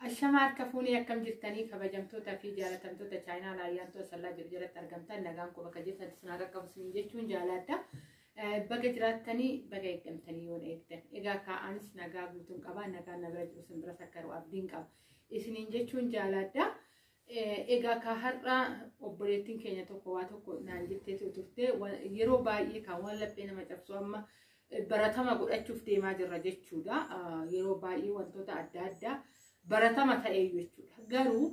Ashamaar kafuuni akkam jirtanii kabajamtoota fi jaalatamtoota chaayinaa laayyaantoo sallaa jirjirratti argamtan nagaan quba ka jirtan sanaa qaqqabsiin jechuun jaaladha. Baga jiraattanii baga eeggamtanii yoo eegdan. Egaa kaa'anis nagaa guutuun qaba nagaa nabira jiru simbira sakkaru abdiin qaba. Isiniin jechuun jaaladha. Egaa ka har'a obboleettiin keenya tokko waa tokko naan jettee turte yeroo baay'ee kan waan laphee nama cabsu amma baratama godhachuuf deemaa jirra jechuudha. Yeroo baay'ee wantoota adda addaa baratama ta'ee jechuudha. Garuu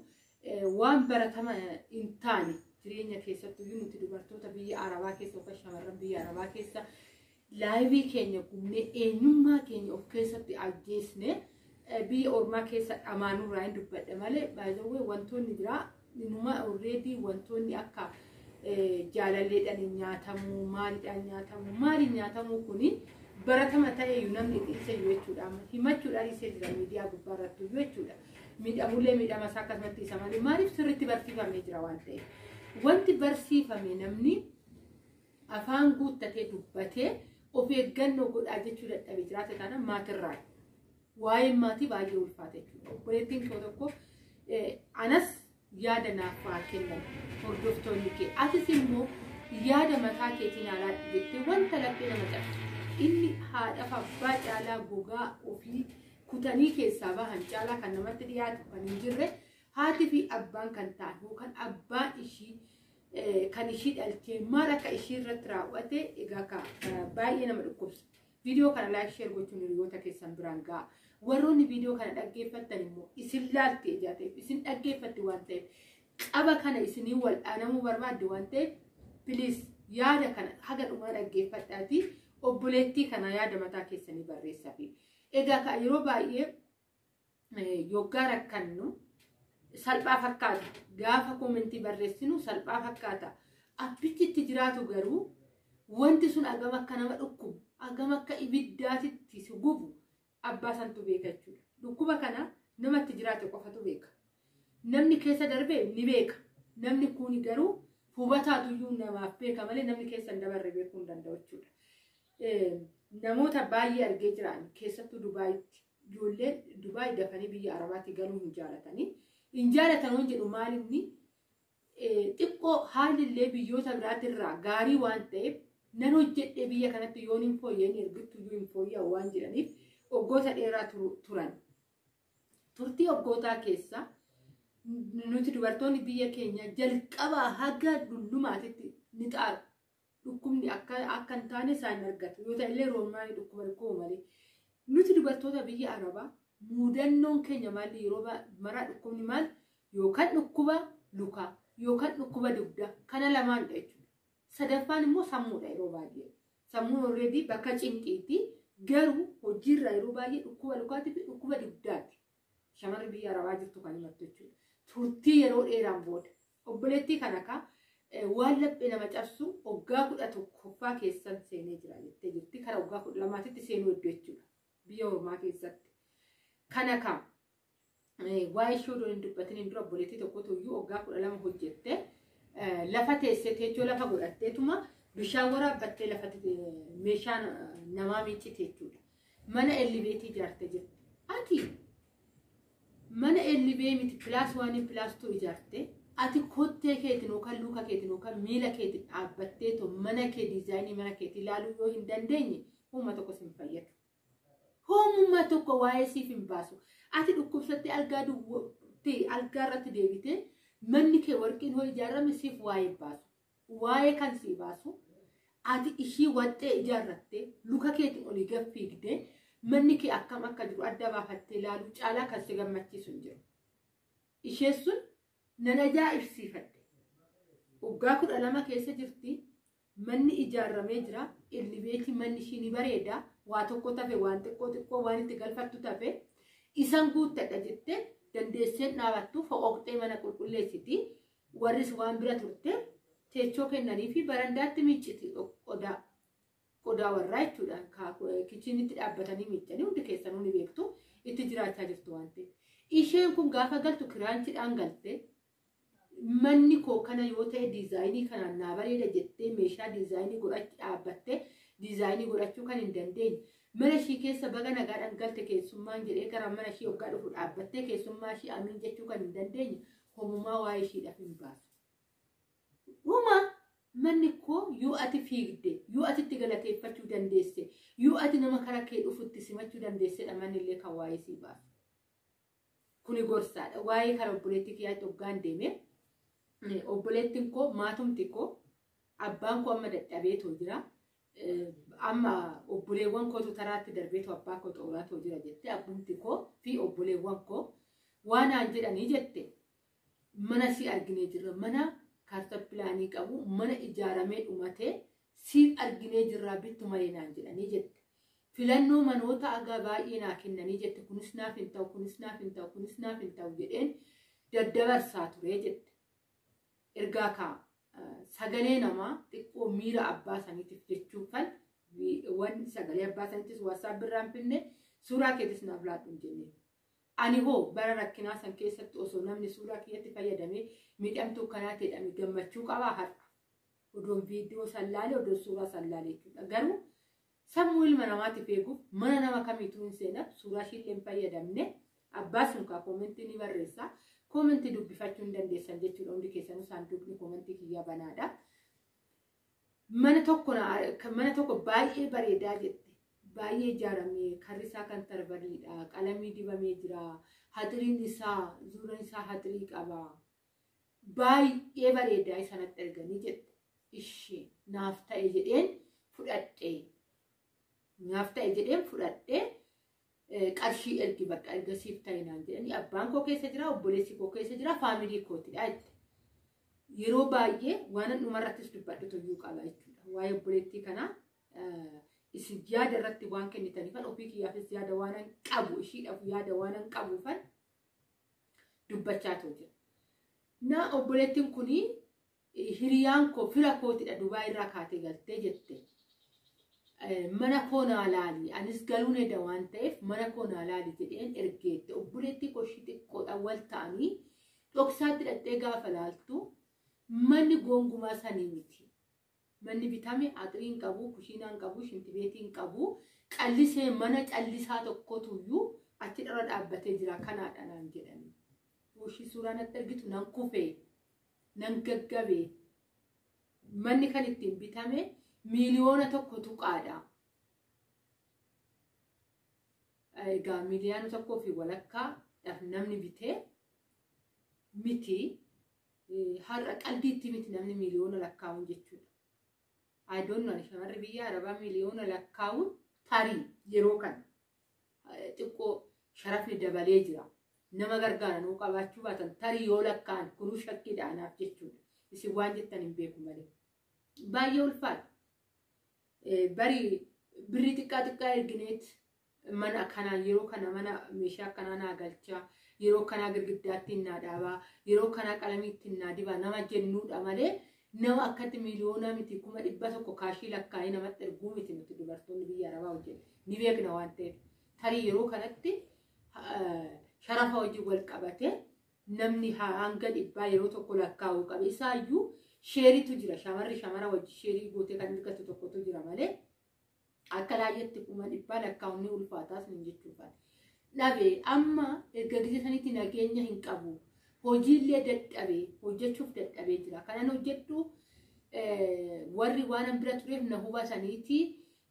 waan baratama hin taane jireenya keessatti nuti dubartoota biyya Arabaa keessa yookaan shamarran biyya Arabaa keessa laayivii keenya gumnee eenyummaa keenya of keessatti ajjeesne biyya ormaa keessa dhamaanurraa hin dubbadhe malee baay'ee wantoonni biraa inuma already wantoonni akka jaalalleedhaan nyaatamu maaliin nyaatamu kuni baratama ta'ee namni dhiisee jechuudha. Himachuudhaan isee jira miidiyaa gubbaarratti jechuudha. Miidhamulee miidhama isaa akkasumatti isa malee maaliif sirriitti barsiifamee jira waan ta'eef. Wanti barsiifame namni afaan guuttatee dubbatee of eeggannoo godhaa jechuu dadhabee jiraate taana maatirraa. Waa'ee maatii baay'ee ulfaata jechuudha. Obboleettiin koo tokko anas yaada naaf haa kennan hordoftoonni kee. Atis immoo yaada mataa keetiin alaa jettee wanta laphee nama cabsu. Inni haadhaaf abbaa caalaa gogaa ofii kutanii keessaa bahan caalaa kan namatti dhiyaatu kan hin jirre haati fi abbaan kan ta'an yookaan abbaan ishii kan ishii dhalchee maal akka ishii irratti raawwate egaa baay'ee nama dhukkubsa. Viidiyoo kana laayik sheer gochuun hiriyoota keessan biraan ga'a. Warroonni viidiyoo kana dhaggeeffattan immoo isin laaltee ijaateef isin dhaggeeffatti waan ta'eef qaba kana isinii wal'aanamuu barbaadde waan ta'eef piliis yaada kana haga dhumaa dhaggeeffadhaatii. Obboleettii kana yaada mataa keessanii barreessaa fi egaa yeroo baay'ee yoggaa rakkannu salphaa fakkaata gaafa koomentii barreessinu salphaa fakkaata abbichi itti jiraatu garuu wanti sun agam akka nama dhukkubu agam akka ibiddaatitti si gubu abbaa santu beeka jechuudha. Dhukkuba kana namatti jiraate qofatu beeka. Namni keessa darbee ni beeka. Namni kun garuu hubataatuyyuu namaaf beeka malee namni keessa hin dabarre beekuu hin danda'u jechuudha. Namoota baay'ee argee jiran keessattuu Dubaayitti ijoolleen Dubaay dafanii biyya Arabaatti galuu hin jaalatanii. Hin jaalatan jedhu maalinni xiqqoo haalillee biyyoota biraatirraa gaarii waan ta'eef nan hojjedhee biyya kanatti yoon hin fooyyeen ergittuyyuu hin fooyya'u waan jedhaniif waggoota dheeraa turan. Turtii waggootaa keessa nuti dubartoonni biyya keenya jalqabaa haga dullumaatitti ni xaaru. Dhukkubni akka hin taane isaan argatu yoo ta'e illee roomaanii dhukkuba malee nuti dubartoota biyya Arabaa muudannoon keenya maali yeroo maraa dhukkubni maal yookaan dhukkuba lukaa yookaan dhukkuba dugdaa kana lamaanidha jechuudha. Sadaffaan immoo sammuudha yeroo baay'ee. Sammuun already bakka cinqiiti garuu hojiirraa yeroo baay'ee dhukkuba lukaatii fi dhukkuba dugdaati. Shamarri biyya Arabaa jirtu kan himattu jechuudha. Turtii yeroo dheeraan booda obboleettii kana kaa waan laphee nama cabsu waggaa 11 keessan seenee jira jettee jirti. Kana waggaa 12tti seenuu iddoo jechuudha biyya ormaa keessatti. Kana kam waa'ee ishee odoo hin dubbatin dura obboleettii tokkotu iyyuu waggaa 12 hojjette lafa teessee teechoo lafa godhatteetuma bishaan waraabbattee lafa meeshaan namaa miiccite jechuudha. Mana ellibeetii ijaartee jirti. Ati mana ellibee miti pilaas 1 pilaas 2 ijaartee ati kottee keetiin yookaan luka keetiin yookaan miila keetiin dhaabbattee mana kee diizaayinii mana keetii ilaaluu yoo hin dandeenye humna tokko sin fayyadu. Humna tokko waa'ee siif hin baasu. Ati dhukkubsattee algaa irratti deebitee manni kee warqiin hoo ijaarame siif waa'ee baasu. Waa'ee kan si baasu ati ishii waxxee ijaarrattee luka keetiin olii gaffiigdee manni kee akkam akka jiru adda baafattee ilaaluu caalaa kan si gammachiisu hin jiru. Ishee sun nan ajaa'ibsiifadhe. Waggaa 12 keessa jirti. Manni ijaarramee jira. Ellibeetii manni ishii ni bareeda. Waa tokko tafe waan xiqqoo waan itti galfattu tafe isan guuttadha jettee dandeesseen dhaabattu fo'oqxee mana qulqulleessiti. Warris waan bira turte teechoo kennanii fi barandaatti miicciti qodaa warraa jechuudha. Kichinitti dhaabbatanii miiccanii hundi keessanuu ni beektu itti jiraachaa jirtu waan ta'eef. Isheen kun gaafa galtu kiraanchiidhaan galte manni koo kana yoo ta'e diizaayinii kanaan naa bareeda jettee meeshaa diizaayinii godhachuu dhaabbattee diizaayinii godhachuu kan hin dandeenye mana ishii keessa baga nagaadhaan galte keessummaan jedhee gara mana ishii hoggaa dhufu dhaabbattee keessummaa ishii amiin jechuu kan hin dandeenye homumaa waa'ee ishiidhaaf hin baasu. Dhuma manni koo yoo ati fiigde yoo ati itti galateeffachuu dandeesse yoo ati nama karaa kee dhufutti simachuu dandeessedha manni illee kan waa'ee sii baasu. Kuni gorsaadha. Waa'ee karaa obboleettii kiyyaatti hoggaan deeme obboleettiin koo maatumti koo abbaan koo amma dadhabeetoo jira. Amma obboleewwan kootu taraatti darbeetu abbaa koo xooraatoo jira jette abbumti koo fi obboleewwan koo waan aan jedhanii jette mana si arginee jirra mana kaartaa pilaanii qabu mana ijaaramee dhumatee si arginee jirraa bittu malee naan jedhanii jette filannoo manoota agaa baay'ee naa kennanii jette kunis naaf hin ta'u kunis naaf hin ta'u kunis naaf hin ta'u jedheen daddabarsaa turee jette ergaa kaa sagalee namaa xiqqoo miira abbaa saniitiif jechuufan waan sagalee abbaa saniitis WhatsApp birraan finne suuraa keetis naaf laadhu hin jenne. Ani hoo bara rakkinaa san keessatti osoo namni suuraa kiyyatti fayyadamee miidhamtuu kanaa ta'edhame gammachuu qabaa har'a. Odoon viidiyoo sallaalee odoon suuraa sallaalee jechuudha. Garuu sammuu ilma namaatiif eeguuf mana nama kamiituu hin seenaa suuraa ishiillee hin fayyadamne abbaa sun kaa koomentii ni barreessaa. Koomentii dubbifachuu hin dandeessan jechuudha. Hundi keessanuu saanduqni koomentii kiyyaa banaadha. Mana tokko baay'ee bareedaa jette. Baay'ee ijaaramee karri isaa kan tarbaliidha. Qalamii dibamee jira. Hatiriin isaa zuuraan isaa hatirii qaba. Baay'ee bareedaa isanatti erganii jette. Ishee naaf ta'e jedheen fudhadhee. Naaf ta'e jedheen fudhadhee. Qarshii ergi bakka ergasiif ta'e naan jedhanii abbaan koo keessa jira obboleessi koo keessa jira faamilii kootidha jette. Yeroo baay'ee waan dhumarrattis dubbadhu iyyuu qaba jechuudha. Waa'ee obboleettii kanaa isin yaada irratti waan kennitaniifan ofii kiyyaafis yaada waan hin qabu ishiidhaaf yaada waan hin qabuufan dubbachaa jira. Na obboleettiin kunii hiriyaan koo fira kootidha Dubaay irraa kaatee galtee jette. Mana koo naa laali anis galuun edda waan ta'eef mana koo naa laali jedheen ergeette obboleettii koo ishii xiqqoodhaan wal ta'anii dhoksaatti dhaqxee gaafa laaltu manni gongumaa sanii miti. Manni bitame axiriin qabu kushiinaan qabu shintibeetiin qabu qallisee mana callisaa tokkotuyyuu achi dhala dhaabbatee jira kanaadha naan jedhanii. Woshii suuraa natti argitu nan kufee nan gaggabee manni kan ittiin bitame miliyoona tokko tuqaadha. Egaa miliyoona tokkoo fi walakkaa namni bitee miti har'a qalbiitti miti namni miliyoona lakkaa'uun jechuudha. I don't know shamarri biyya Arabaa miliyoona lakkaa'uun tarii yeroo kana xiqqoo sharafni dabalee jira. Nama gargaara nuu qabaachuu baatan tarii yoo lakkaa'an kunuu shakkiidha anaaf jechuudha. Isin waan jettan hin beeku malee. Baay'ee ulfaata. Bari birrii xiqqaa ergineet mana kanaan yeroo kana mana meeshaa akkanaa naa galchaa yeroo kanaa girgiddaatti naa dhaabaa yeroo kanaa qalamiitti naa dibaa nama jennuudha malee nama akkatti miliyoona miti 100,000 kaashii lakkaa'ee namatti erguu miti nuti dubartoonni biyya Arabaa hojjetu ni beekna waan ta'eef tarii yeroo kanatti sharafa hojii wal qabate namni hanga 100 yeroo tokko lakkaa'uu qabe isaayyuu sheeritu jira shamarri shamara wajji sheerii gootee kan argatu tokkotu jira malee akka laayyetti 100 lakkaa'uun ni ulfaataas ni jechuudha. Dhabe amma erga gisa sanitti nageenya hin qabu hojiillee dadhabee hojjechuuf dadhabee jira. Kanan hojjedhu warri waan bira tureef na hubataniiti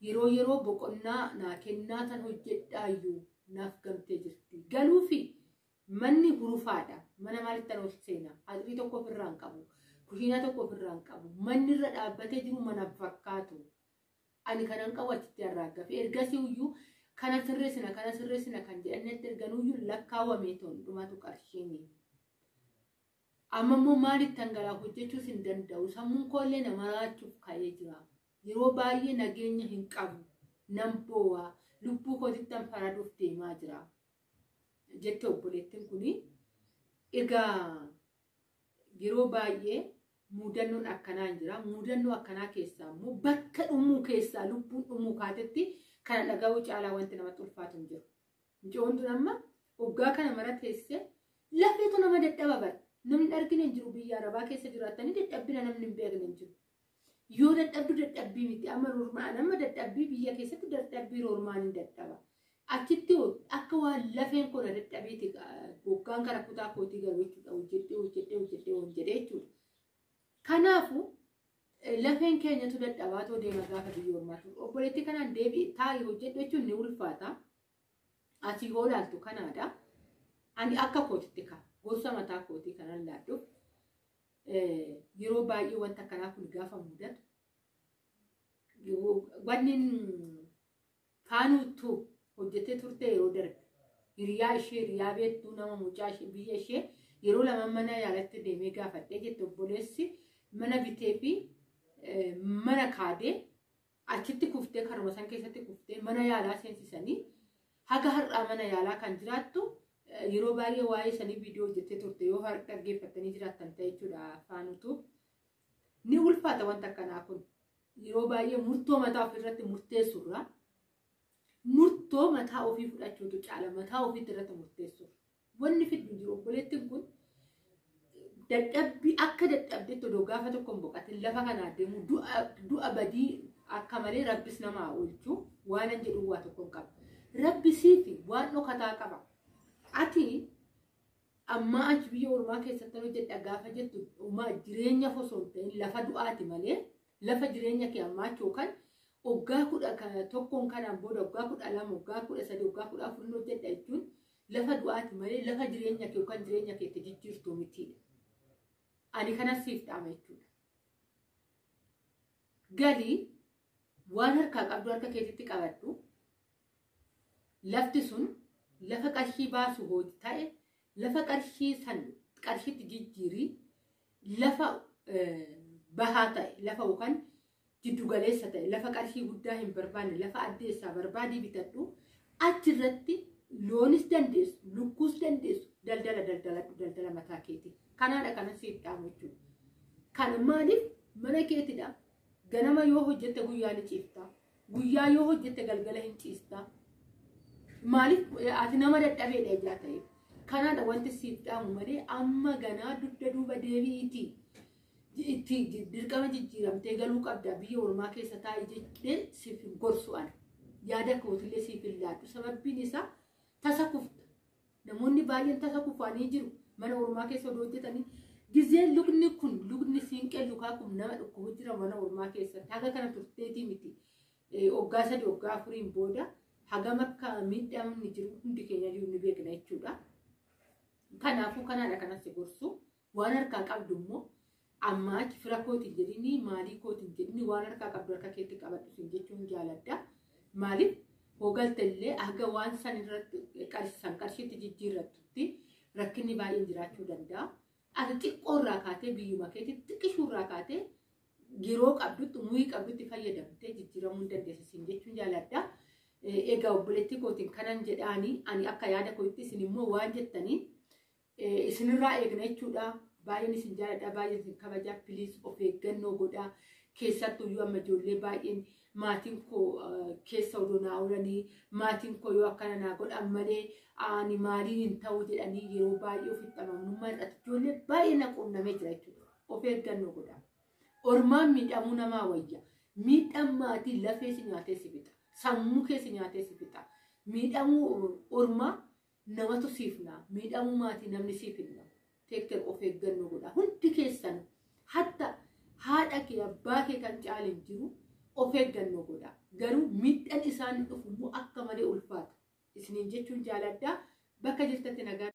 yeroo boqonnaa naa kennaa tan hojjedhaayyuu naaf gamtee jirti. Galuufi manni hurufaadha. Mana maalitti tan ol seenaa? Adrii tokko ofirraan qabu. Kushiina tokko ofirraan qabu. Manni irra dhaabbatee jiru mana fakkaatu. Ani kanan qabu achitti arraaggafe. Ergasii iyyuu kana sirreessina kan jedhanetti erganuyyuu lakkaawwamee ta'uun dhumatu qarshiini. Amma immoo maalitti dhangala'aa hojjechuus hin danda'u. Sammuun koollee nama raachuuf ka'ee jira. Yeroo baay'ee nageenya hin qabu. Nan boo'a. Lubbuu kootitti faraduuf deemaa jira. Jette obboleettiin kuni. Egaa yeroo baay'ee muudannoon akkanaan jira. Muudannoo akkanaa keessaa immoo bakka dhumuu keessaa lubbuun dhumuu kaatetti kana dhaga'uu caalaa wanti namatti ulfaatu hin jiru. Ijoontu amma waggaa kana mara teessee lafeetu nama dadhaba bara. Namni arginu hin jiru biyya Arabaa keessa jiraatanii dadhabbina namni hin beekne hin jiru. yoo dadhabdu dadhabbii miti amma roormaan amma dadhabbii biyya keessatti dadhabbii roormaan hin dadhaba achitti akka waan lafeen koo dadhabeeti bokkaan kana kutaa kootii garuu jechuudha hojjedhee jechuudha kanaafu lafeen keenyatu dadhabaatoo deema gaafa biyya ormaatu obboleetti kanaan deebi'e taa'ee hojjedhu jechuun ni ulfaata ati hoo laaltu kanaadha ani akka kootitti ka gorsa mataa kootii kanaan laadhuuf yeroo baay'ee wanta kanaa kun gaafa mudatu wannin faanuutu hojjetee turte yeroo darbe hiriyaa ishee hiriyaa beektuu nama mucaa ishee biyya ishee yeroo lama mana yaalatti deemee gaafadhee jette obboleessi mana bitee fi mana kaadee achitti kuftee karuma san keessatti kuftee mana yaalaa seensisanii haga har'aa mana yaalaa kan jiraattu yeroo baay'ee waa'ee sanii viidiyoo hojjettee turte yoo har'a dhaggeeffattanii jiraattan ta'e jechuudha faanuutu ni ulfaata wanta akkanaa kun yeroo baay'ee murtoo mataa ofirratti murteessurra murtoo mataa ofii fudhachuutu caala mataa ofiitti irratti murteessurra wanni fiddu jiru obboleettiin kun dadhabbii akka dadhabdeetti odoo gaafa tokkoon boqatin lafa kanaa deemu du'a badii akka malee rabbis namaa oolchuu waan an jedhu waa tokkoon qaba rabbisiifi waan dhokataa qaba ati amma achi biyya ormaa keessatti hojjedha gaafa jettu jireenya osoo ta'in lafa du'aati malee lafa jireenya kee ammaachuu kan oggaa 11 kanaan booda oggaa 12 oggaa 13 oggaa 14 hojjedha jechuun lafa du'aati malee lafa jireenya kee kan jireenya kee itti jijjiirtu mitiidha. Ani kanas siif dhaama jechuudha. Galii waan harkaa qabdu harka keetitti qabadhu lafti sun lafa qarshii baasu hojii ta'e lafa qarshii san qarshiitti jijjiirii lafa bahaa ta'e lafa yookaan jiddu galeessa ta'e lafa qarshii guddaa hin barbaanne lafa addeessaa barbaadii bitadhu achirratti loonis dandeessu lukkuus dandeessu daldala mataa keetii kanaadha kana siif dhaamu jechuudha. Kan maaliif mana keetidha ganama yoo hojjette guyyaa ni ciifta guyyaa yoo hojjette galgala hin ciista maaliif ati nama dadhabeedha ijaa ta'eef kanaadha wanti siif dhaamu malee amma ganaa dugda duuba deebi'iitii itti dirqama jijjiiramtee galuu qabda biyya ormaa keessa taa'ee jettee siif gorsu ana yaada kootillee siif laadhu sababbiin isaa tasa kufta namoonni baay'een tasa kufanii jiru mana ormaa keessa hojjetanii gizeen lugni siinqee lukaa kun nama dhukkubu jira mana ormaa keessatti haga kana turteetii miti oggaa 3 oggaa 4 booda hagam akka miidhamni jiru hundi keenya ni beekna jechuudha. Kanaafuu kanaadha kanas gorsu waan harkaa qabdu immoo amma achi fira kootiin jedhini maalii kootiin jedhini waan harkaa qabdu harka keetti qabadhu sin jechuun jaaladha. Maaliif hoogaltellee haga waan san irratti qarshiitti jijjiirrattutti rakkinni baay'een jiraachuu danda'a. Ati xiqqoorraa kaatee biyyuma keetitti xiqqishuurraa kaatee yeroo qabdutti umurii qabdutti fayyadamtee jijjiiramuu dandeessa sin jechuun jaaladha. Egaa obboleettii kootiin kanan jedhaanii ani akka yaada kootti isin immoo waan jettanii isinirraa eegna jechuudha. Baay'een isin jaaladha baay'een isin kabajaa piliis of eeggannoo godhaa keessattuu yoo amma ijoollee baay'een maatiin koo keessa odoo naa oolanii maatiin koo yoo akkana naa godhan malee ani maaliin hin ta'u jedhanii yeroo baay'ee ofitti amanamummaa irratti ijoollee baay'ee na quunnamee jira jechuudha. Of eeggannoo godhaa. Ormaan miidhamuu namaa wayya. Miidhaan maatii lafee si nyaatee si fixa. Sammuu keessa nyaatee si fixa. Miidhamuu ormaa namatu siif naa. Miidhamuu maatii namni siif hin namu. Teekkee of eeggannoo godhaa. Hundi keessan hatta haadha kee abbaa kee kan caaleen jiru of eeggannoo godhaa. Garuu miidhaan isaan dhufu immoo akka malee ulfaata. Isiniin jechuun jaaladhaa bakka jirtatti nagaa.